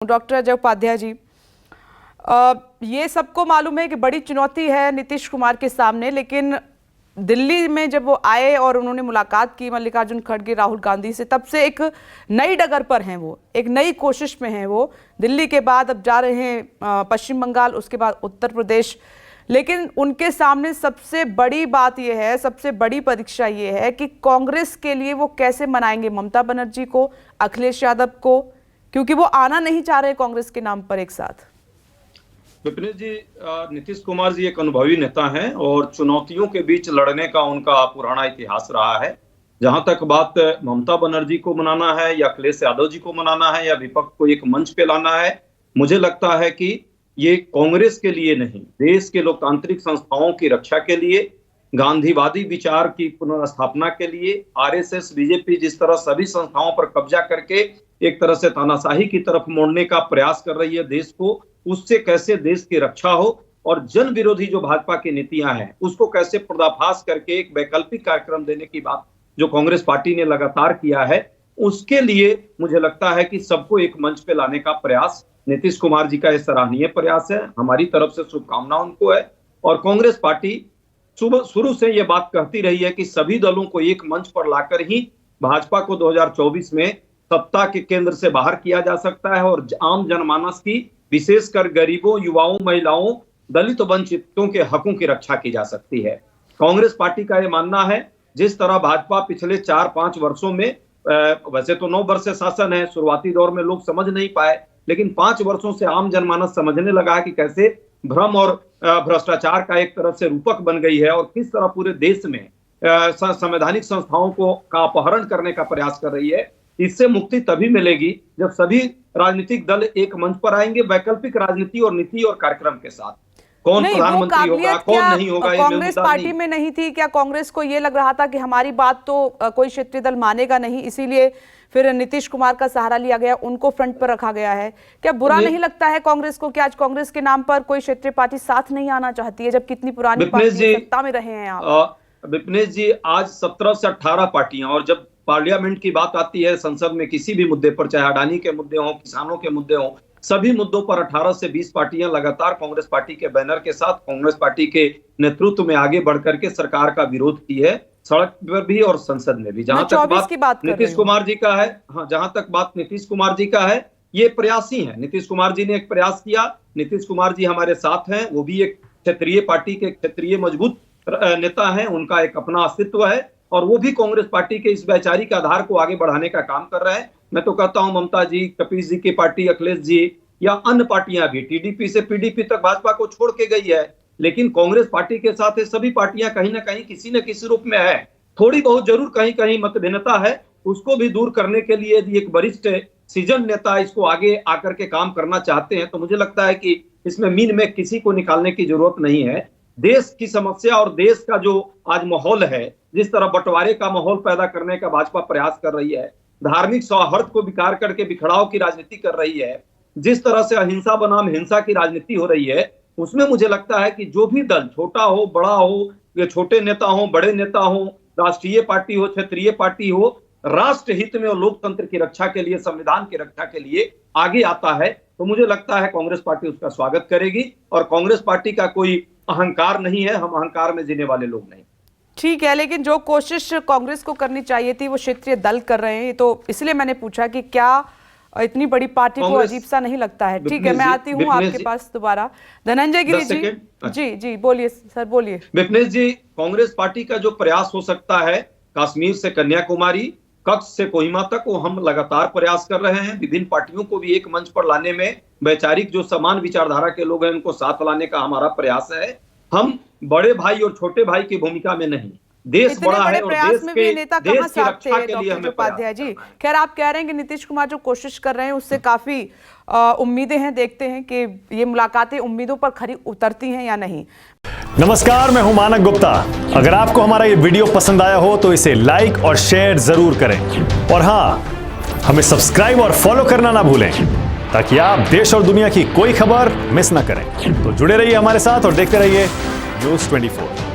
Doctor Ajay Upadhyay ji, ये सबको मालूम है कि बड़ी चुनौती है नीतीश कुमार के सामने, लेकिन दिल्ली में जब वो आए और उन्होंने मुलाकात की मल्लिकार्जुन खड़गे राहुल गांधी से, तब से एक नई डगर पर हैं, वो एक नई कोशिश में हैं। वो दिल्ली के बाद अब जा रहे हैं पश्चिम बंगाल, उसके बाद उत्तर प्रदेश। लेकिन उनके सामने सबसे बड़ी बात यह है, सबसे बड़ी परीक्षा ये है कि कांग्रेस के लिए वो कैसे मनाएंगे ममता बनर्जी को, अखिलेश यादव को, क्योंकि वो आना नहीं चाह रहे कांग्रेस के नाम पर एक साथ। विपिन जी, नीतीश कुमार जी एक अनुभवी नेता हैं और चुनौतियों के बीच लड़ने का उनका पुराना इतिहास रहा है। जहां तक बात ममता बनर्जी को मनाना है या अखिलेश यादव जी को मनाना है या विपक्ष को एक मंच पे लाना है, मुझे लगता है कि ये कांग्रेस के लिए नहीं, देश के लोकतांत्रिक संस्थाओं की रक्षा के लिए, गांधीवादी विचार की पुनर्स्थापना के लिए, आरएसएस बीजेपी जिस तरह सभी संस्थाओं पर कब्जा करके एक तरह से तानाशाही की तरफ मोड़ने का प्रयास कर रही है देश को, उससे कैसे देश की रक्षा हो और जन विरोधी जो भाजपा की नीतियां हैं उसको कैसे पर्दाफाश करके एक वैकल्पिक कार्यक्रम देने की बात जो कांग्रेस पार्टी ने लगातार किया है, उसके लिए मुझे लगता है कि सबको एक मंच पे लाने का प्रयास नीतीश कुमार जी का यह सराहनीय प्रयास है। हमारी तरफ से शुभकामना उनको है। और कांग्रेस पार्टी शुरू से यह बात कहती रही है कि सभी दलों को एक मंच पर लाकर ही भाजपा को 2024 में सत्ता के केंद्र से बाहर किया जा सकता है और आम जनमानस की, विशेषकर गरीबों, युवाओं, महिलाओं, दलित वंचितों के हकों की रक्षा की जा सकती है। कांग्रेस पार्टी का यह मानना है, जिस तरह भाजपा पिछले 4-5 वर्षों में, वैसे तो 9 वर्ष से शासन है, शुरुआती दौर में लोग समझ नहीं पाए, लेकिन 5 वर्षों से आम जनमानस समझने लगा है कि कैसे भ्रम और भ्रष्टाचार का एक तरफ से रूपक बन गई है और किस तरह पूरे देश में संवैधानिक संस्थाओं का अपहरण करने का प्रयास कर रही है। इससे मुक्ति तभी मिलेगी जब सभी राजनीतिक दल एक मंच पर आएंगे, वैकल्पिक राजनीति और नीति और कार्यक्रम के साथ। कौन प्रधानमंत्री होगा, कौन नहीं होगा, कांग्रेस पार्टी में नहीं थी क्या? कांग्रेस को ये लग रहा था कि हमारी बात तो कोई क्षेत्रीय दल मानेगा नहीं, इसीलिए फिर नीतीश कुमार का सहारा लिया गया, उनको फ्रंट पर रखा गया है। क्या बुरा नहीं लगता है कांग्रेस को कि आज कांग्रेस के नाम पर कोई क्षेत्रीय पार्टी साथ नहीं आना चाहती है, जब कितनी पुरानी पार्टी सत्ता में रहे हैं आप? विपिन जी, आज 17 से 18 पार्टियां, और जब पार्लियामेंट की बात आती है, संसद में किसी भी मुद्दे पर, चाहे अडानी के मुद्दे हों, किसानों के मुद्दे हों, सभी मुद्दों पर 18 से 20 पार्टियां लगातार कांग्रेस पार्टी के बैनर के साथ, कांग्रेस पार्टी के नेतृत्व में आगे बढ़कर के सरकार का विरोध की है, सड़क पर भी और संसद में भी। जहां तक बात नीतीश कुमार जी का है, हाँ, जहां तक बात नीतीश कुमार जी का है, ये प्रयासी है। नीतीश कुमार जी ने एक प्रयास किया, नीतीश कुमार जी हमारे साथ हैं, वो भी एक क्षेत्रीय पार्टी के क्षेत्रीय मजबूत नेता है, उनका एक अपना अस्तित्व है और वो भी कांग्रेस पार्टी के इस वैचारिक आधार को आगे बढ़ाने का काम कर रहे हैं। मैं तो कहता हूं ममता जी, कपिल जी की पार्टी, अखिलेश जी या अन्य पार्टियां भी, टीडीपी से पीडीपी तक भाजपा को छोड़ के गई है, लेकिन कांग्रेस पार्टी के साथ ये सभी पार्टियां कहीं ना कहीं किसी न किसी रूप में है। थोड़ी बहुत जरूर कहीं कहीं मतभिन्नता है, उसको भी दूर करने के लिए यदि एक वरिष्ठ सीजन नेता इसको आगे आकर के काम करना चाहते हैं, तो मुझे लगता है कि इसमें मीन में किसी को निकालने की जरूरत नहीं है। देश की समस्या और देश का जो आज माहौल है, जिस तरह बंटवारे का माहौल पैदा करने का भाजपा प्रयास कर रही है, धार्मिक सौहार्द को विकार करके बिखराव की राजनीति कर रही है, जिस तरह से अहिंसा बनाम हिंसा की राजनीति हो रही है, उसमें मुझे लगता है कि जो भी दल, छोटा हो बड़ा हो, छोटे नेता हो बड़े नेता हो, राष्ट्रीय पार्टी हो क्षेत्रीय पार्टी हो, राष्ट्र हित में और लोकतंत्र की रक्षा के लिए, संविधान की रक्षा के लिए आगे आता है, तो मुझे लगता है कांग्रेस पार्टी उसका स्वागत करेगी। और कांग्रेस पार्टी का कोई अहंकार नहीं है, हम अहंकार में जीने वाले लोग नहीं। ठीक है, लेकिन जो कोशिश कांग्रेस को करनी चाहिए थी वो क्षेत्रीय दल कर रहे हैं, तो इसलिए मैंने पूछा कि क्या इतनी बड़ी पार्टी को अजीब सा नहीं लगता है? ठीक है, मैं आती हूँ आपके पास दोबारा। धनंजय गिरी जी, जी बोलिए सर, बोलिए। विपिन जी, कांग्रेस पार्टी का जो प्रयास हो सकता है, कश्मीर से कन्याकुमारी, कच्छ से कोहिमा तक, वो हम लगातार प्रयास कर रहे हैं। विभिन्न पार्टियों को भी एक मंच पर लाने में, वैचारिक जो समान विचारधारा के लोग हैं उनको साथ लाने का हमारा प्रयास है। हम बड़े भाई और छोटे भाई की भूमिका में नहीं, देश बड़ा है और देश की रक्षा के लिए हमें उपाध्याय जी। खैर, आप कह रहे हैं कि नीतीश कुमार जो कोशिश कर रहे हैं उससे काफी उम्मीदें हैं, देखते हैं कि ये मुलाकातें उम्मीदों पर खरी उतरती हैं या नहीं। नमस्कार, मैं हूं मानक गुप्ता। अगर आपको हमारा ये वीडियो पसंद आया हो तो इसे लाइक और शेयर जरूर करें, और हाँ, हमें सब्सक्राइब और फॉलो करना ना भूलें ताकि आप देश और दुनिया की कोई खबर मिस ना करें। तो जुड़े रहिए हमारे साथ और देखते रहिए News 24।